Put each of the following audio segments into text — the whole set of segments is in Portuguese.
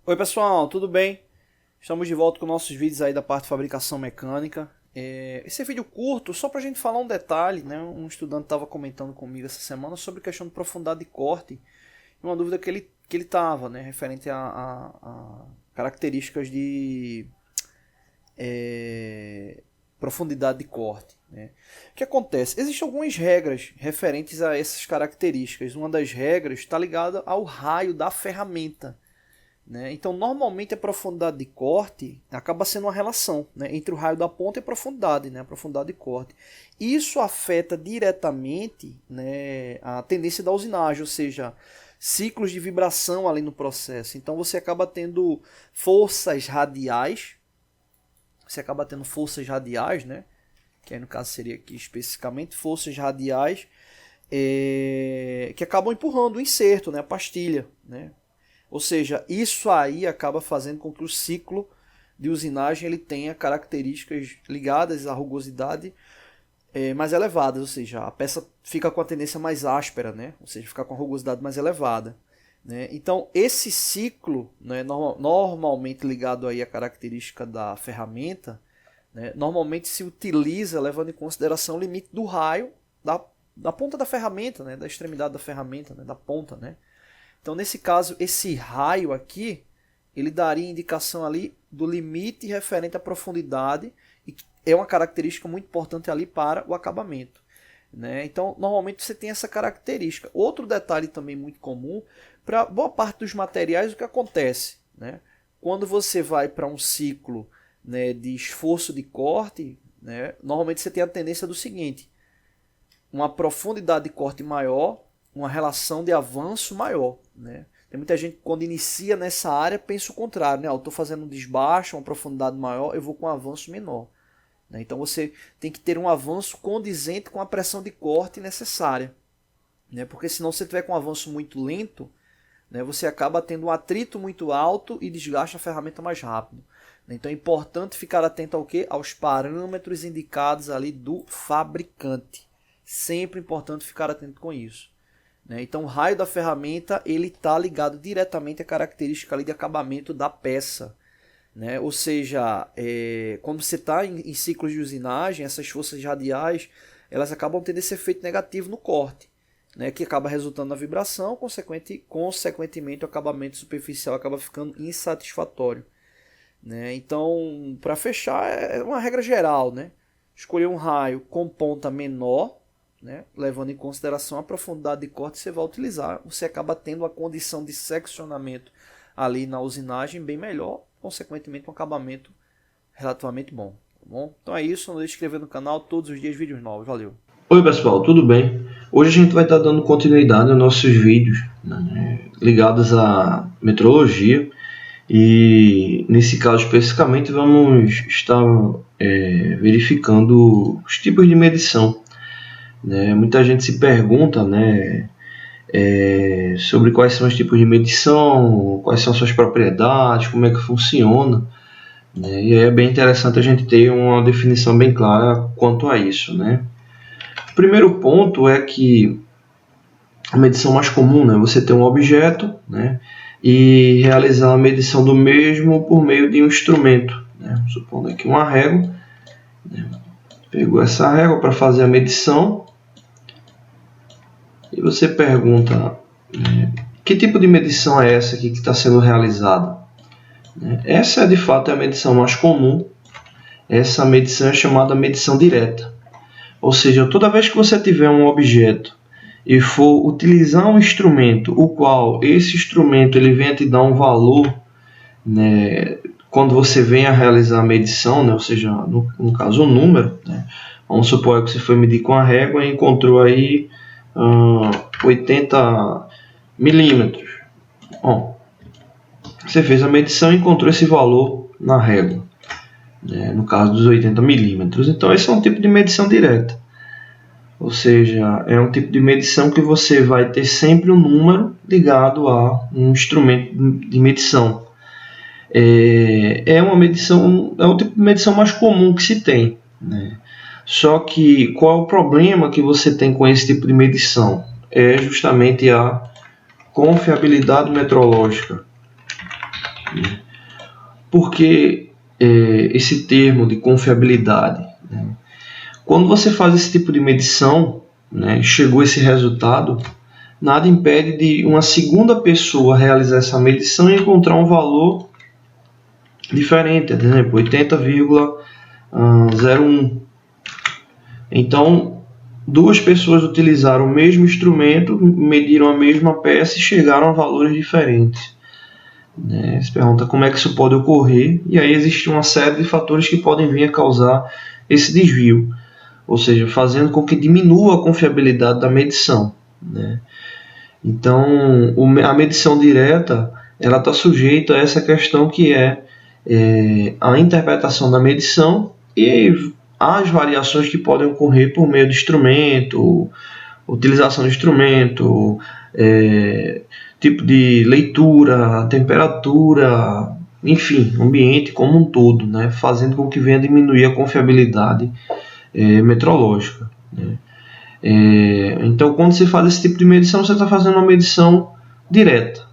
Oi pessoal, tudo bem? Estamos de volta com nossos vídeos aí da parte de fabricação mecânica. Esse é vídeo curto, só para a gente falar um detalhe, né? Um estudante estava comentando comigo essa semana sobre questão de profundidade de corte, e uma dúvida que ele estava, né? Referente a características de profundidade de corte, né? O que acontece? Existem algumas regras referentes a essas características. Uma das regras está ligada ao raio da ferramenta, né? Então, normalmente a profundidade de corte acaba sendo uma relação, né, entre o raio da ponta e a profundidade, né, a profundidade de corte. Isso afeta diretamente, né, a tendência da usinagem, ou seja, ciclos de vibração ali no processo. Então você acaba tendo forças radiais, né, que aí no caso seria aqui especificamente forças radiais, que acabam empurrando o inserto, né, a pastilha, né. Ou seja, isso aí acaba fazendo com que o ciclo de usinagem ele tenha características ligadas à rugosidade mais elevadas, ou seja, a peça fica com a tendência mais áspera, né? Ou seja, fica com a rugosidade mais elevada, né? Então, esse ciclo, né, normalmente ligado aí à característica da ferramenta, né, normalmente se utiliza levando em consideração o limite do raio da ponta da ferramenta, né, da extremidade da ferramenta, né, da ponta, né? Então, nesse caso, esse raio aqui, ele daria indicação ali do limite referente à profundidade, e é uma característica muito importante ali para o acabamento, né? Então, normalmente você tem essa característica. Outro detalhe também muito comum, para boa parte dos materiais, o que acontece, né? Quando você vai para um ciclo, né, de esforço de corte, né, normalmente você tem a tendência do seguinte: uma profundidade de corte maior, uma relação de avanço maior, né? Tem muita gente que quando inicia nessa área pensa o contrário, né? Eu estou fazendo um desbaixo, uma profundidade maior, eu vou com um avanço menor, né? Então você tem que ter um avanço condizente com a pressão de corte necessária, né? Porque senão se você tiver com um avanço muito lento, né, você acaba tendo um atrito muito alto e desgasta a ferramenta mais rápido, né? Então é importante ficar atento ao quê? Aos parâmetros indicados ali do fabricante. Sempre importante ficar atento com isso. Então o raio da ferramenta ele está ligado diretamente à característica ali de acabamento da peça, né? Ou seja, quando você está em ciclos de usinagem, essas forças radiais elas acabam tendo esse efeito negativo no corte, né? Que acaba resultando na vibração, consequentemente o acabamento superficial acaba ficando insatisfatório, né? Então, para fechar, é uma regra geral, né? Escolher um raio com ponta menor, né, levando em consideração a profundidade de corte que você vai utilizar, você acaba tendo a condição de seccionamento ali na usinagem bem melhor, consequentemente um acabamento relativamente bom, tá bom? Então é isso, não deixe de se inscrever no canal, todos os dias vídeos novos, valeu! Oi pessoal, tudo bem? Hoje a gente vai estar dando continuidade aos nossos vídeos, né, ligados à metrologia, e nesse caso especificamente vamos estar verificando os tipos de medição, né? Muita gente se pergunta, né, sobre quais são os tipos de medição, quais são suas propriedades, como é que funciona, né? E é bem interessante a gente ter uma definição bem clara quanto a isso, né? O primeiro ponto é que a medição mais comum, né, você ter um objeto, né, e realizar a medição do mesmo por meio de um instrumento, né? Supondo aqui uma régua, né? Pegou essa régua para fazer a medição e você pergunta, que tipo de medição é essa aqui que está sendo realizada? Essa de fato é a medição mais comum. Essa medição é chamada medição direta, ou seja, toda vez que você tiver um objeto e for utilizar um instrumento, o qual esse instrumento ele venha te dar um valor, né, quando você venha realizar a medição, né, ou seja, no caso um número, né, vamos supor que você foi medir com a régua e encontrou aí 80 milímetros. Bom, você fez a medição e encontrou esse valor na régua, né, no caso dos 80 milímetros. Então esse é um tipo de medição direta. Ou seja, é um tipo de medição que você vai ter sempre um número ligado a um instrumento de medição. É um tipo de medição mais comum que se tem, né? Só que qual é o problema que você tem com esse tipo de medição? É justamente a confiabilidade metrológica. Por que esse termo de confiabilidade? Né? Quando você faz esse tipo de medição, né, chegou esse resultado, nada impede de uma segunda pessoa realizar essa medição e encontrar um valor diferente, por exemplo, 80,01. Então, duas pessoas utilizaram o mesmo instrumento, mediram a mesma peça e chegaram a valores diferentes. Se pergunta como é que isso pode ocorrer, e aí existe uma série de fatores que podem vir a causar esse desvio, ou seja, fazendo com que diminua a confiabilidade da medição. Então, a medição direta ela está sujeita a essa questão que é a interpretação da medição e as variações que podem ocorrer por meio de instrumento, utilização de instrumento, tipo de leitura, temperatura, enfim, ambiente como um todo, né, fazendo com que venha a diminuir a confiabilidade metrológica. Então, quando se faz esse tipo de medição, você está fazendo uma medição direta.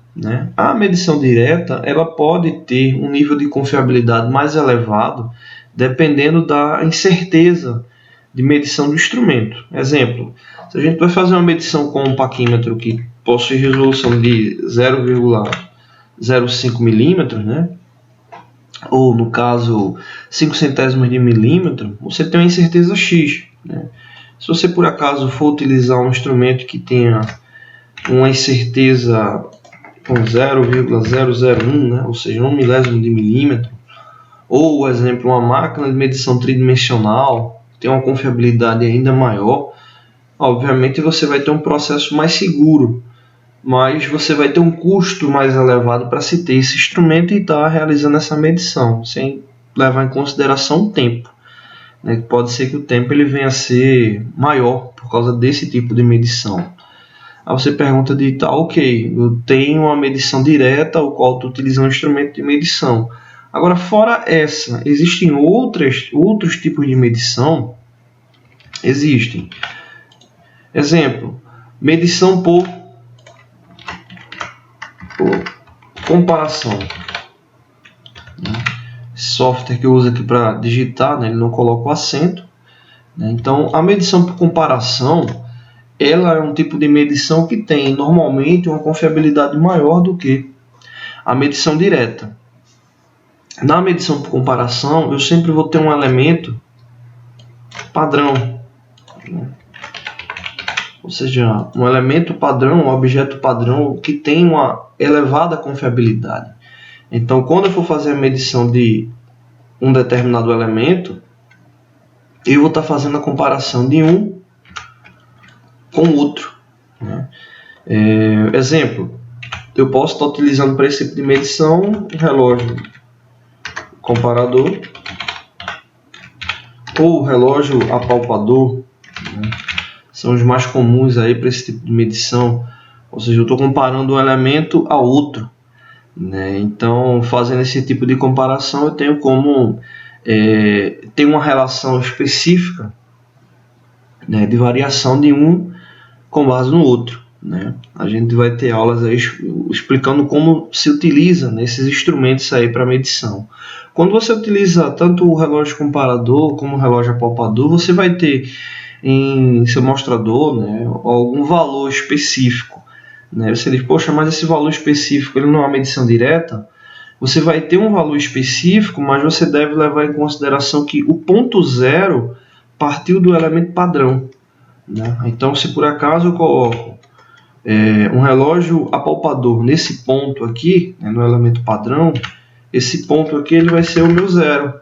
A medição direta ela pode ter um nível de confiabilidade mais elevado dependendo da incerteza de medição do instrumento. Exemplo, se a gente vai fazer uma medição com um paquímetro que possui resolução de 0,05 milímetros, ou no caso 5 centésimos de milímetro, você tem uma incerteza X. Se você por acaso for utilizar um instrumento que tenha uma incerteza com 0,001, ou seja, 1 milésimo de milímetro, ou, por exemplo, uma máquina de medição tridimensional, tem uma confiabilidade ainda maior, obviamente você vai ter um processo mais seguro, mas você vai ter um custo mais elevado para se ter esse instrumento e estar realizando essa medição, sem levar em consideração o tempo. Pode ser que o tempo ele venha a ser maior por causa desse tipo de medição. Aí você pergunta ok, eu tenho uma medição direta, o qual estou utilizando um instrumento de medição. Agora, fora essa, existem outros tipos de medição? Existem. Exemplo, medição por comparação. Software que eu uso aqui para digitar, ele não coloca o acento. Então, a medição por comparação, ela é um tipo de medição que tem normalmente uma confiabilidade maior do que a medição direta. Na medição por comparação, eu sempre vou ter um elemento padrão, ou seja, um elemento padrão, um objeto padrão que tem uma elevada confiabilidade. Então, quando eu for fazer a medição de um determinado elemento, eu vou estar fazendo a comparação de um com o outro. Exemplo, eu posso estar utilizando para esse tipo de medição um relógio comparador ou relógio apalpador, são os mais comuns aí para esse tipo de medição, ou seja, eu estou comparando um elemento a outro. Então, fazendo esse tipo de comparação, eu tenho como ter uma relação específica de variação de um com base no outro. A gente vai ter aulas aí explicando como se utiliza nesses instrumentos aí para medição. Quando você utiliza tanto o relógio comparador como o relógio apalpador, você vai ter em seu mostrador algum valor específico. Você diz, poxa, mas esse valor específico ele não é uma medição direta? Você vai ter um valor específico, mas você deve levar em consideração que o ponto zero partiu do elemento padrão. Então, se por acaso eu coloco um relógio apalpador nesse ponto aqui, no elemento padrão, esse ponto aqui ele vai ser o meu zero.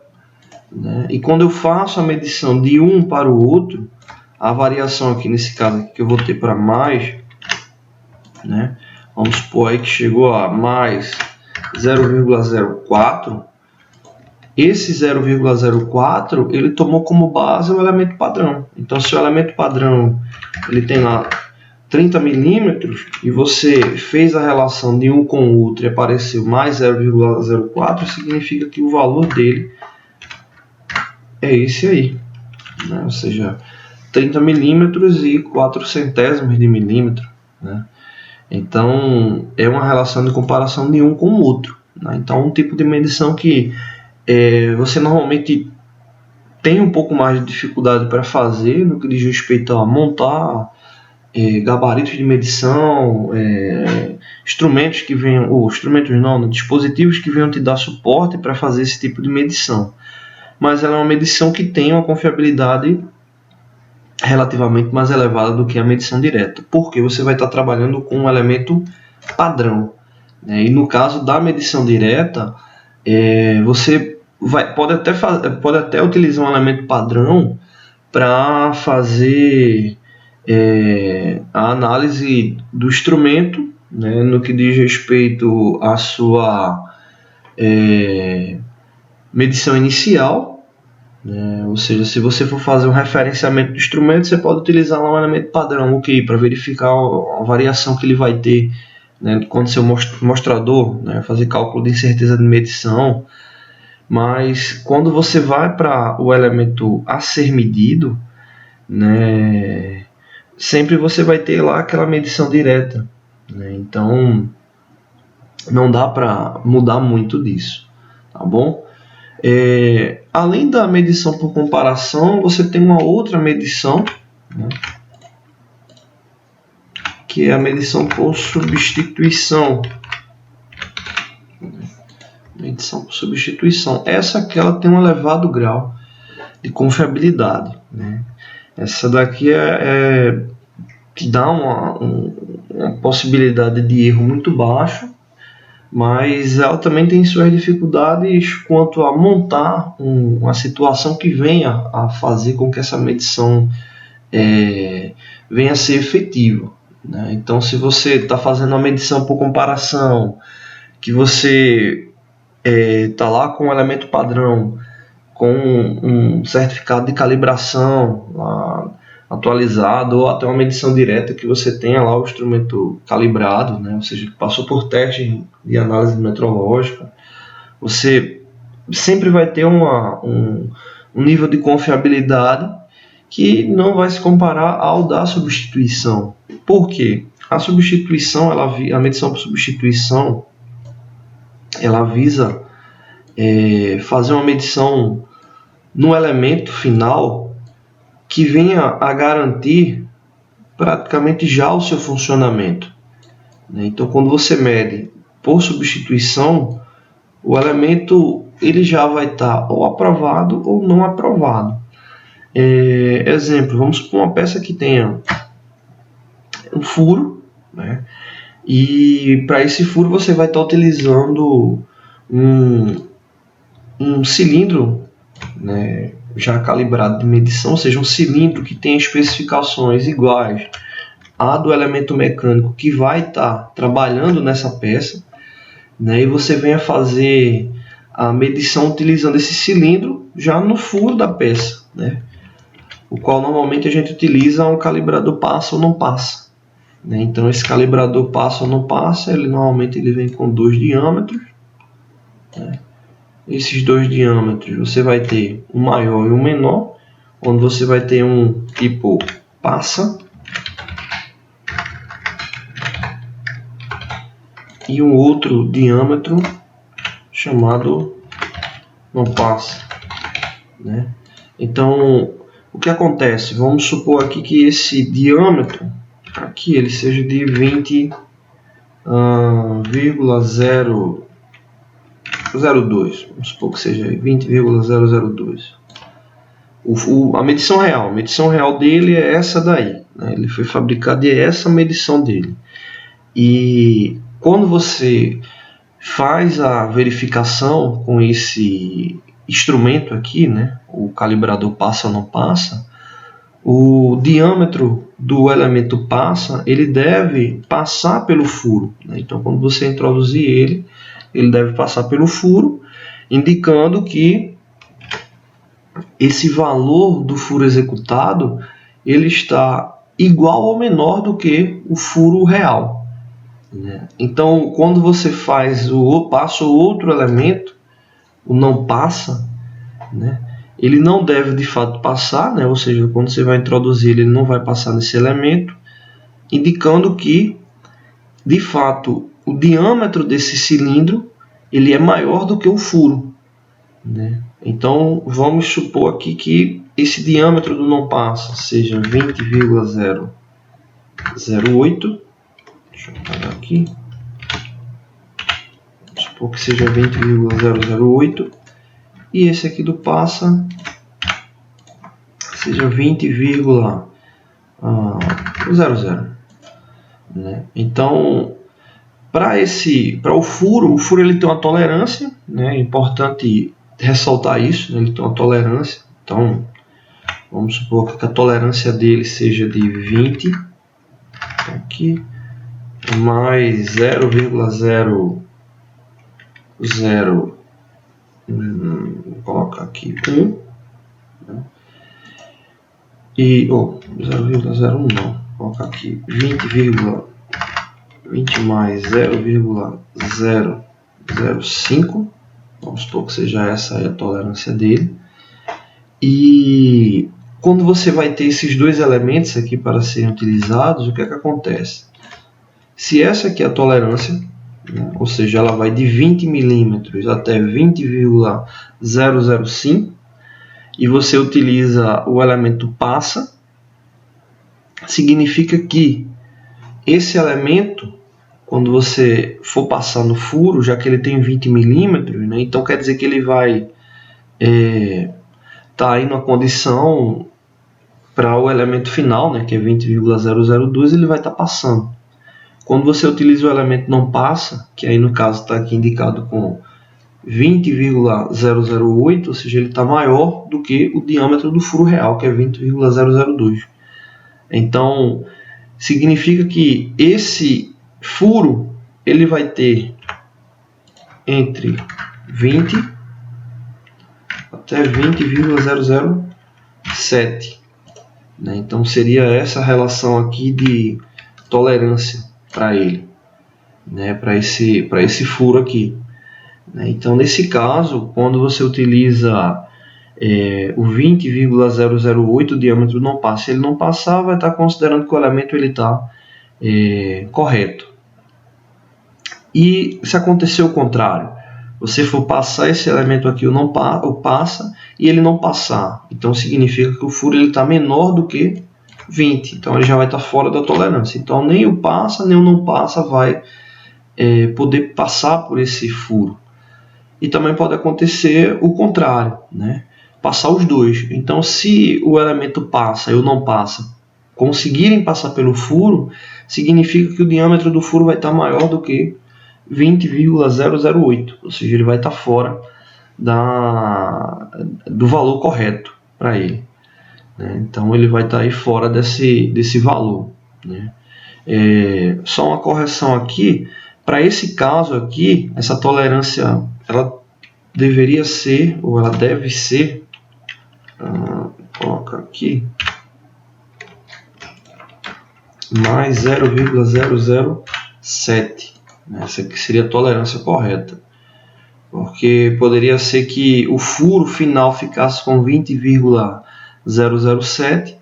E quando eu faço a medição de um para o outro, a variação aqui nesse caso aqui que eu vou ter para mais, vamos supor aí que chegou a mais 0,04, esse 0,04 ele tomou como base o elemento padrão. Então, se o elemento padrão ele tem lá 30 milímetros e você fez a relação de um com o outro e apareceu mais 0,04, significa que o valor dele é esse aí, ou seja, 30 milímetros e 4 centésimos de milímetro. Então, é uma relação de comparação de um com o outro. né? Então, um tipo de medição que você normalmente tem um pouco mais de dificuldade para fazer no que diz respeito a montar gabaritos de medição, instrumentos que venham, ou instrumentos não, dispositivos que venham te dar suporte para fazer esse tipo de medição. Mas ela é uma medição que tem uma confiabilidade relativamente mais elevada do que a medição direta, porque você vai estar trabalhando com um elemento padrão, né? E no caso da medição direta, você pode até utilizar um elemento padrão para fazer a análise do instrumento, né, no que diz respeito à sua medição inicial, né? Ou seja, se você for fazer um referenciamento do instrumento, você pode utilizar lá um elemento padrão, para verificar a variação que ele vai ter, né, quando seu mostrador, né, fazer cálculo de incerteza de medição. Mas quando você vai para o elemento a ser medido, né, sempre você vai ter lá aquela medição direta, né? Então não dá para mudar muito disso, tá bom? Além da medição por comparação, você tem uma outra medição, né, que é a medição por substituição. Medição por substituição. Essa aqui ela tem um elevado grau de confiabilidade, né? Essa daqui te dá uma possibilidade de erro muito baixa, mas ela também tem suas dificuldades quanto a montar uma situação que venha a fazer com que essa medição venha a ser efetiva, né? Então, se você está fazendo uma medição por comparação, que você está lá com um elemento padrão, com um certificado de calibração lá, atualizado, ou até uma medição direta que você tenha lá o instrumento calibrado, né? Ou seja, que passou por teste de análise metrológica, você sempre vai ter um nível de confiabilidade que não vai se comparar ao da substituição. Por quê? A substituição, a medição por substituição, ela visa fazer uma medição no elemento final que venha a garantir praticamente já o seu funcionamento, né? Então, quando você mede por substituição, o elemento ele já vai estar ou aprovado ou não aprovado. Exemplo, vamos supor uma peça que tenha um furo, né? E para esse furo você vai estar utilizando um cilindro, né, já calibrado de medição, ou seja, um cilindro que tem especificações iguais à do elemento mecânico que vai estar trabalhando nessa peça, né, e você vem a fazer a medição utilizando esse cilindro já no furo da peça, né, o qual normalmente a gente utiliza um calibrador passa ou não passa, né? Então esse calibrador passa ou não passa, normalmente ele vem com 2 diâmetros, né? Esses 2 diâmetros você vai ter um maior e um menor, onde você vai ter um tipo passa e um outro diâmetro chamado não passa, né? Então o que acontece? Vamos supor aqui que esse diâmetro aqui ele seja de 20,002, vamos supor que seja 20,002. A medição real dele é essa daí, né? Ele foi fabricado e é essa a medição dele. E quando você faz a verificação com esse instrumento aqui, né, o calibrador passa ou não passa, o diâmetro do elemento passa, ele deve passar pelo furo, né? Então, quando você introduzir ele deve passar pelo furo, indicando que esse valor do furo executado ele está igual ou menor do que o furo real, né? Então, quando você passa o outro elemento, o não passa, né, ele não deve de fato passar, né? Ou seja, quando você vai introduzir ele não vai passar nesse elemento, indicando que de fato o diâmetro desse cilindro ele é maior do que o furo, né? Então vamos supor aqui que esse diâmetro do não passa seja 20,008. Deixa eu apagar aqui. Vamos supor que seja 20,008 e esse aqui do passa seja 20,00, né? Então, para o furo ele tem uma tolerância, né? É importante ressaltar isso, né? Ele tem uma tolerância. Então, vamos supor que a tolerância dele seja de 20, aqui, mais 0,00, vou colocar aqui 1, né? E 0,01 não, vou colocar aqui 20 mais 0,005, vamos supor que seja essa aí a tolerância dele. E quando você vai ter esses dois elementos aqui para serem utilizados, o que é que acontece? Se essa aqui é a tolerância, né, ou seja, ela vai de 20 milímetros até 20,005, e você utiliza o elemento passa, significa que esse elemento, quando você for passar no furo, já que ele tem 20 milímetros, né, então quer dizer que ele vai tá aí numa condição para o elemento final, né, que é 20,002, ele vai estar passando. Quando você utiliza o elemento não passa, que aí no caso está aqui indicado com 20,008, ou seja, ele está maior do que o diâmetro do furo real, que é 20,002. Então, significa que esse furo ele vai ter entre 20 até 20,007, né? Então seria essa relação aqui de tolerância para ele, né? Para esse furo aqui, né? Então nesse caso, quando você utiliza o 20,008, o diâmetro não passa, se ele não passar, vai estar considerando que o elemento está correto. E se acontecer o contrário, você for passar esse elemento aqui, o passa, e ele não passar, então significa que o furo está menor do que 20, então ele já vai estar fora da tolerância. Então nem o passa nem o não passa vai poder passar por esse furo. E também pode acontecer o contrário, né? Passar os dois. Então se o elemento passa e o não passa conseguirem passar pelo furo, significa que o diâmetro do furo vai estar maior do que 20,008, ou seja, ele vai estar fora do valor correto para ele, né? Então ele vai estar aí fora desse valor, né? Só uma correção aqui, para esse caso aqui, essa tolerância ela deveria ser, ou ela deve ser, coloca aqui, mais 0,007. Essa aqui seria a tolerância correta, porque poderia ser que o furo final ficasse com 20,007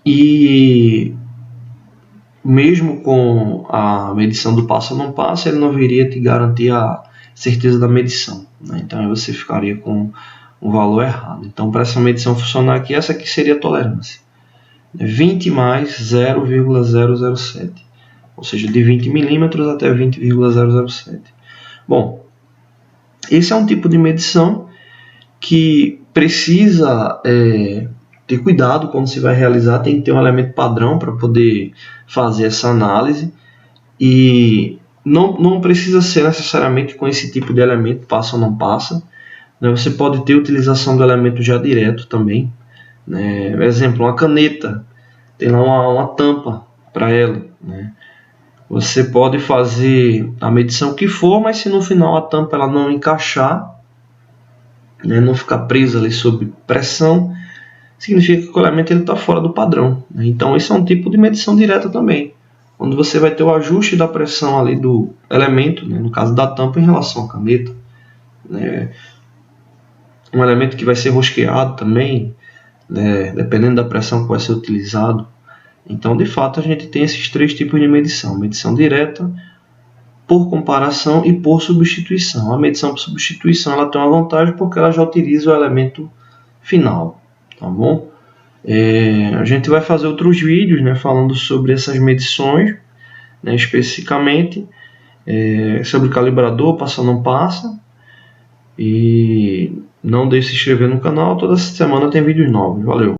e mesmo com a medição do passa ou não passa, ele não viria te garantir a certeza da medição, né? Então aí você ficaria com um valor errado. Então para essa medição funcionar aqui, essa aqui seria a tolerância, 20 mais 0,007. Ou seja, de 20 milímetros até 20,007. Bom, esse é um tipo de medição que precisa ter cuidado quando se vai realizar, tem que ter um elemento padrão para poder fazer essa análise, e não precisa ser necessariamente com esse tipo de elemento, passa ou não passa, né? Você pode ter utilização do elemento já direto também, né? Por exemplo, uma caneta, tem lá uma tampa para ela, né? Você pode fazer a medição que for, mas se no final a tampa ela não encaixar, né, não ficar presa ali sob pressão, significa que o elemento está fora do padrão, né? Então esse é um tipo de medição direta também, quando você vai ter o ajuste da pressão ali do elemento, né, no caso da tampa em relação à caneta, né? Um elemento que vai ser rosqueado também, né, dependendo da pressão que vai ser utilizado. Então, de fato, a gente tem esses três tipos de medição: medição direta, por comparação e por substituição. A medição por substituição ela tem uma vantagem porque ela já utiliza o elemento final, tá bom? A gente vai fazer outros vídeos, né, falando sobre essas medições, né, especificamente sobre calibrador, passa ou não passa. E não deixe de se inscrever no canal, toda semana tem vídeos novos. Valeu!